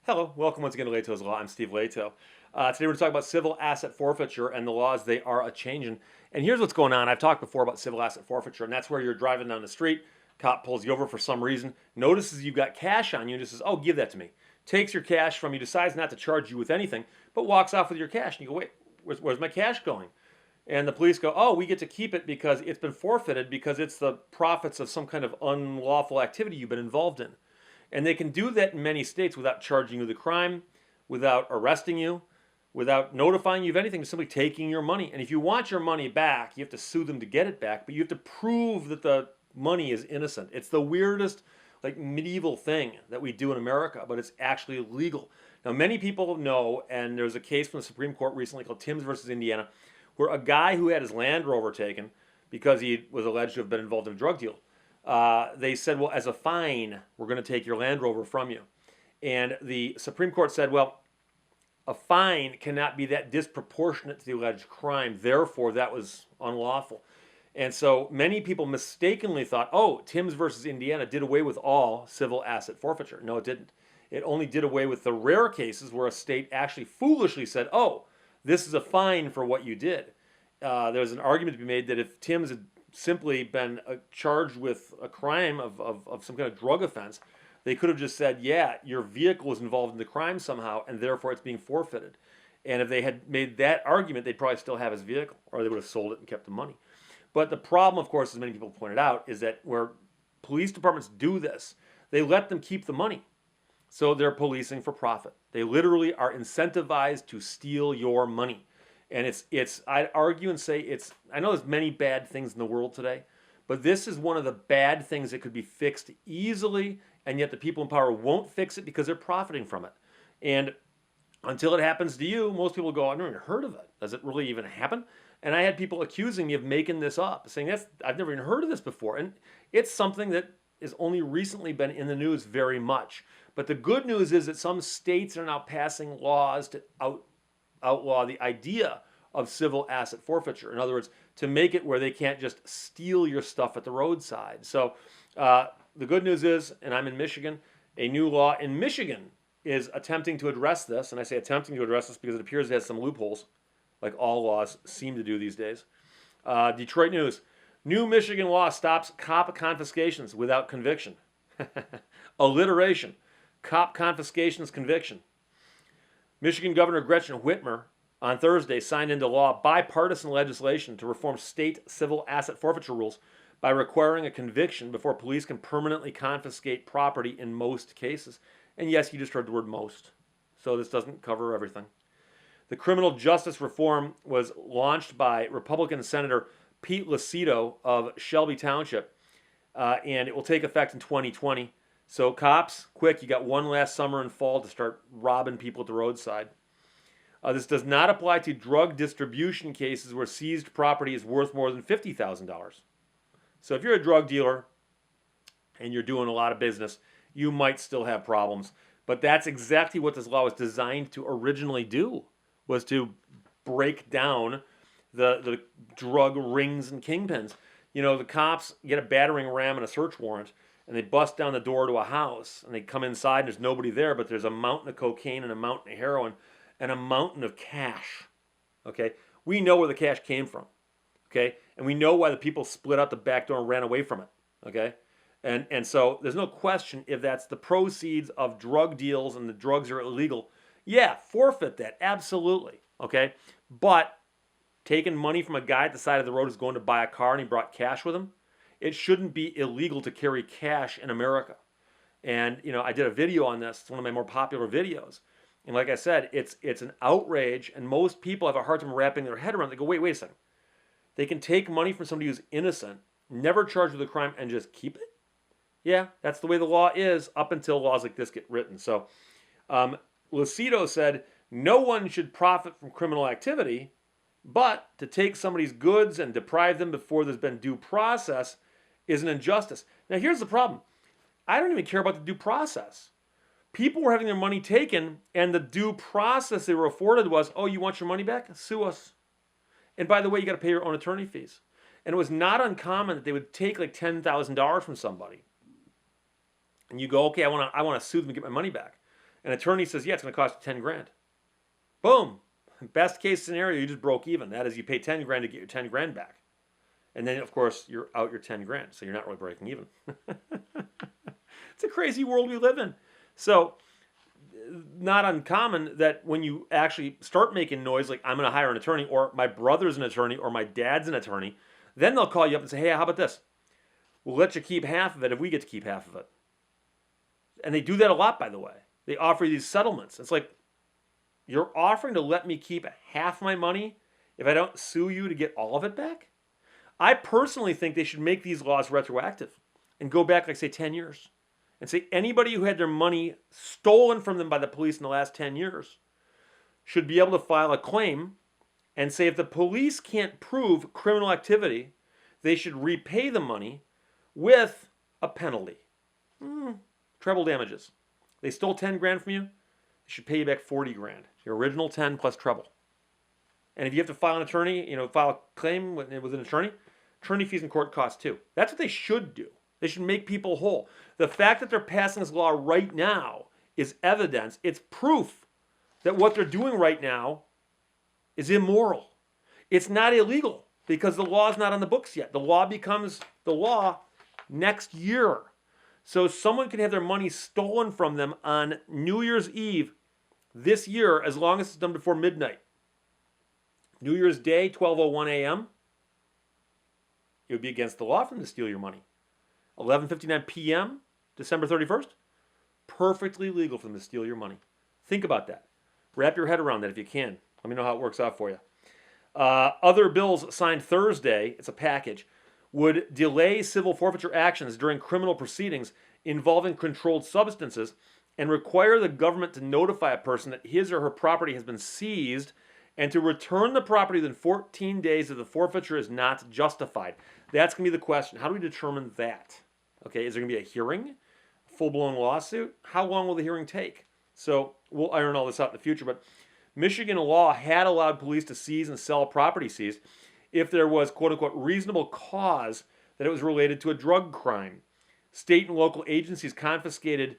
Hello, welcome once again to Lehto's Law. I'm Steve Lehto. Today we're going to talk about civil asset forfeiture and the laws they are a-changing. And here's what's going on. I've talked before about civil asset forfeiture, and that's where you're driving down the street, cop pulls you over for some reason, notices you've got cash on you, and just says, oh, give that to me. Takes your cash from you, decides not to charge you with anything, but walks off with your cash. And you go, wait, where's my cash going? And the police go, oh, we get to keep it because it's been forfeited because it's the profits of some kind of unlawful activity you've been involved in. And they can do that in many states without charging you the crime, without arresting you, without notifying you of anything, simply taking your money. And if you want your money back, you have to sue them to get it back, but you have to prove that the money is innocent. It's the weirdest, like medieval thing that we do in America, but it's actually legal. Now, many people know, and there's a case from the Supreme Court recently called Timms versus Indiana, where a guy who had his Land Rover taken because he was alleged to have been involved in a drug deal, they said, well, as a fine, we're going to take your Land Rover from you. And the Supreme Court said, well, a fine cannot be that disproportionate to the alleged crime. Therefore, that was unlawful. And so many people mistakenly thought, oh, Timms versus Indiana did away with all civil asset forfeiture. No, it didn't. It only did away with the rare cases where a state actually foolishly said, oh, this is a fine for what you did. There's an argument to be made that if Timms had simply been charged with a crime of some kind of drug offense, they could have just said, yeah, your vehicle was involved in the crime somehow, and therefore it's being forfeited. And if they had made that argument, they'd probably still have his vehicle, or they would have sold it and kept the money. But the problem, of course, as many people pointed out, is that where police departments do this, they let them keep the money. So they're policing for profit. They literally are incentivized to steal your money. And I'd argue and say I know there's many bad things in the world today, but this is one of the bad things that could be fixed easily, and yet the people in power won't fix it because they're profiting from it. And until it happens to you, most people go, I've never even heard of it. Does it really even happen? And I had people accusing me of making this up, saying, I've never even heard of this before. And it's something that has only recently been in the news very much. But the good news is that some states are now passing laws to outlaw the idea of civil asset forfeiture. In other words, to make it where they can't just steal your stuff at the roadside. So the good news is, and I'm in Michigan, a new law in Michigan is attempting to address this. And I say attempting to address this because it appears it has some loopholes, like all laws seem to do these days. Detroit News. New Michigan law stops cop confiscations without conviction. Alliteration. Cop confiscations conviction. Michigan Governor Gretchen Whitmer on Thursday signed into law bipartisan legislation to reform state civil asset forfeiture rules by requiring a conviction before police can permanently confiscate property in most cases. And yes, you just heard the word most. So this doesn't cover everything. The criminal justice reform was launched by Republican Senator Pete Lehto of Shelby Township, and it will take effect in 2020. So cops, quick, you got one last summer and fall to start robbing people at the roadside. This does not apply to drug distribution cases where seized property is worth more than $50,000. So if you're a drug dealer and you're doing a lot of business, you might still have problems. But that's exactly what this law was designed to originally do, was to break down the drug rings and kingpins. You know, the cops get a battering ram and a search warrant, and they bust down the door to a house, and they come inside, and there's nobody there, but there's a mountain of cocaine and a mountain of heroin and a mountain of cash. Okay? We know where the cash came from. Okay? And we know why the people split out the back door and ran away from it. Okay? And so there's no question if that's the proceeds of drug deals and the drugs are illegal. Yeah, forfeit that. Absolutely. Okay? But taking money from a guy at the side of the road who's going to buy a car and he brought cash with him, it shouldn't be illegal to carry cash in America. And, you know, I did a video on this. It's one of my more popular videos. And like I said, it's an outrage, and most people have a hard time wrapping their head around it. They go, wait a second. They can take money from somebody who's innocent, never charged with a crime, and just keep it? Yeah, that's the way the law is up until laws like this get written. So Lehto said, no one should profit from criminal activity, but to take somebody's goods and deprive them before there's been due process is an injustice. Now, here's the problem. I don't even care about the due process. People were having their money taken, and the due process they were afforded was, oh, you want your money back? Sue us. And by the way, you got to pay your own attorney fees. And it was not uncommon that they would take like $10,000 from somebody. And you go, okay, I want to sue them and get my money back. An attorney says, yeah, it's going to cost you 10 grand. Boom. Best case scenario, you just broke even. That is, you pay 10 grand to get your 10 grand back. And then, of course, you're out your 10 grand. So you're not really breaking even. It's a crazy world we live in. So, not uncommon that when you actually start making noise, like I'm going to hire an attorney, or my brother's an attorney, or my dad's an attorney, then they'll call you up and say, hey, how about this? We'll let you keep half of it if we get to keep half of it. And they do that a lot, by the way. They offer you these settlements. It's like, you're offering to let me keep half my money if I don't sue you to get all of it back? I personally think they should make these laws retroactive and go back, like, say, 10 years. And say anybody who had their money stolen from them by the police in the last 10 years should be able to file a claim and say if the police can't prove criminal activity, they should repay the money with a penalty. Treble damages. They stole 10 grand from you, they should pay you back 40 grand. Your original 10 plus treble. And if you have to file an attorney, file a claim with an attorney fees in court cost too. That's what they should do. They should make people whole. The fact that they're passing this law right now is evidence. It's proof that what they're doing right now is immoral. It's not illegal because the law is not on the books yet. The law becomes the law next year. So someone can have their money stolen from them on New Year's Eve this year as long as it's done before midnight. New Year's Day, 12:01 a.m., it would be against the law for them to steal your money. 11:59 p.m., December 31st, perfectly legal for them to steal your money. Think about that. Wrap your head around that if you can. Let me know how it works out for you. Other bills signed Thursday, it's a package, would delay civil forfeiture actions during criminal proceedings involving controlled substances and require the government to notify a person that his or her property has been seized and to return the property within 14 days if the forfeiture is not justified. That's going to be the question. How do we determine that? Okay, is there going to be a hearing? Full-blown lawsuit? How long will the hearing take? So we'll iron all this out in the future. But Michigan law had allowed police to seize and sell property seized if there was, quote-unquote, reasonable cause that it was related to a drug crime. State and local agencies confiscated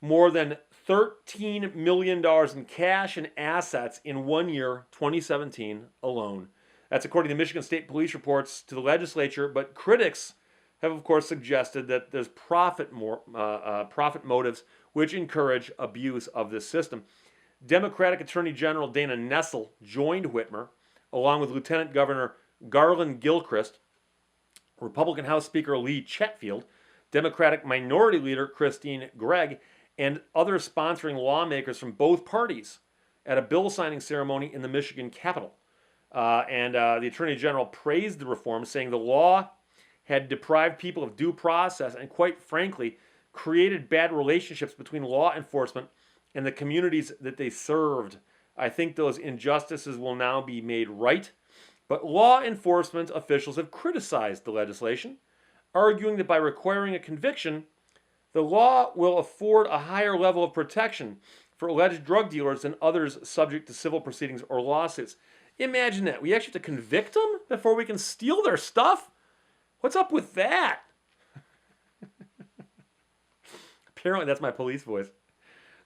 more than $13 million in cash and assets in 1 year, 2017 alone. That's according to Michigan State Police reports to the legislature, but critics have, of course, suggested that there's profit motives which encourage abuse of this system. Democratic Attorney General Dana Nessel joined Whitmer, along with Lieutenant Governor Garland Gilchrist, Republican House Speaker Lee Chetfield, Democratic Minority Leader Christine Gregg, and other sponsoring lawmakers from both parties at a bill signing ceremony in the Michigan Capitol. The Attorney General praised the reform, saying the law had deprived people of due process and, quite frankly, created bad relationships between law enforcement and the communities that they served. I think those injustices will now be made right. But law enforcement officials have criticized the legislation, arguing that by requiring a conviction, the law will afford a higher level of protection for alleged drug dealers than others subject to civil proceedings or lawsuits. Imagine that. We actually have to convict them before we can steal their stuff? What's up with that? Apparently that's my police voice.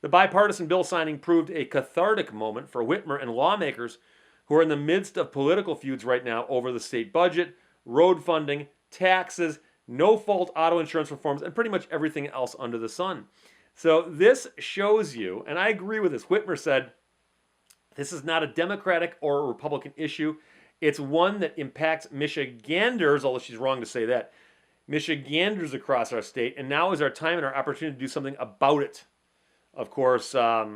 The bipartisan bill signing proved a cathartic moment for Whitmer and lawmakers who are in the midst of political feuds right now over the state budget, road funding, taxes, no-fault auto insurance reforms, and pretty much everything else under the sun. So this shows you, and I agree with this, Whitmer said, this is not a Democratic or a Republican issue. It's one that impacts Michiganders, although she's wrong to say that, Michiganders across our state, and now is our time and our opportunity to do something about it. Of course, I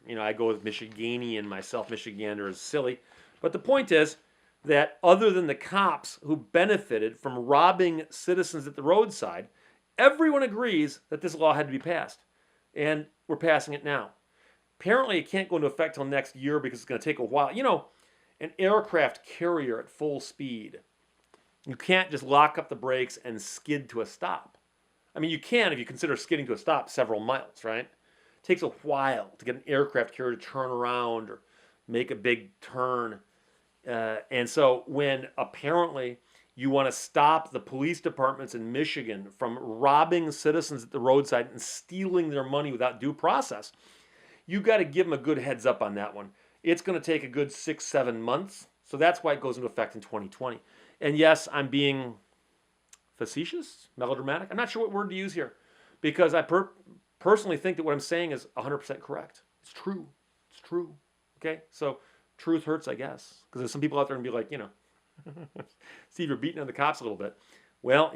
go with Michiganian myself. Michigander is silly. But the point is that other than the cops who benefited from robbing citizens at the roadside, everyone agrees that this law had to be passed. And we're passing it now. Apparently, it can't go into effect till next year because it's going to take a while. An aircraft carrier at full speed, you can't just lock up the brakes and skid to a stop. I mean, you can if you consider skidding to a stop several miles, right? It takes a while to get an aircraft carrier to turn around or make a big turn. And so when apparently you want to stop the police departments in Michigan from robbing citizens at the roadside and stealing their money without due process, you got to give them a good heads up on that one. It's going to take a good 6-7 months. So that's why it goes into effect in 2020. And yes, I'm being facetious, melodramatic. I'm not sure what word to use here because I personally think that what I'm saying is 100% correct. It's true. It's true. Okay? So truth hurts, I guess. Because there's some people out there and be like, Steve, you're beating on the cops a little bit. Well,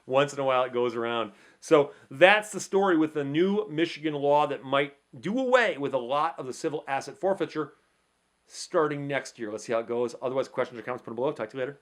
once in a while it goes around. So that's the story with the new Michigan law that might do away with a lot of the civil asset forfeiture starting next year. Let's see how it goes. Otherwise, questions or comments, put them below. Talk to you later.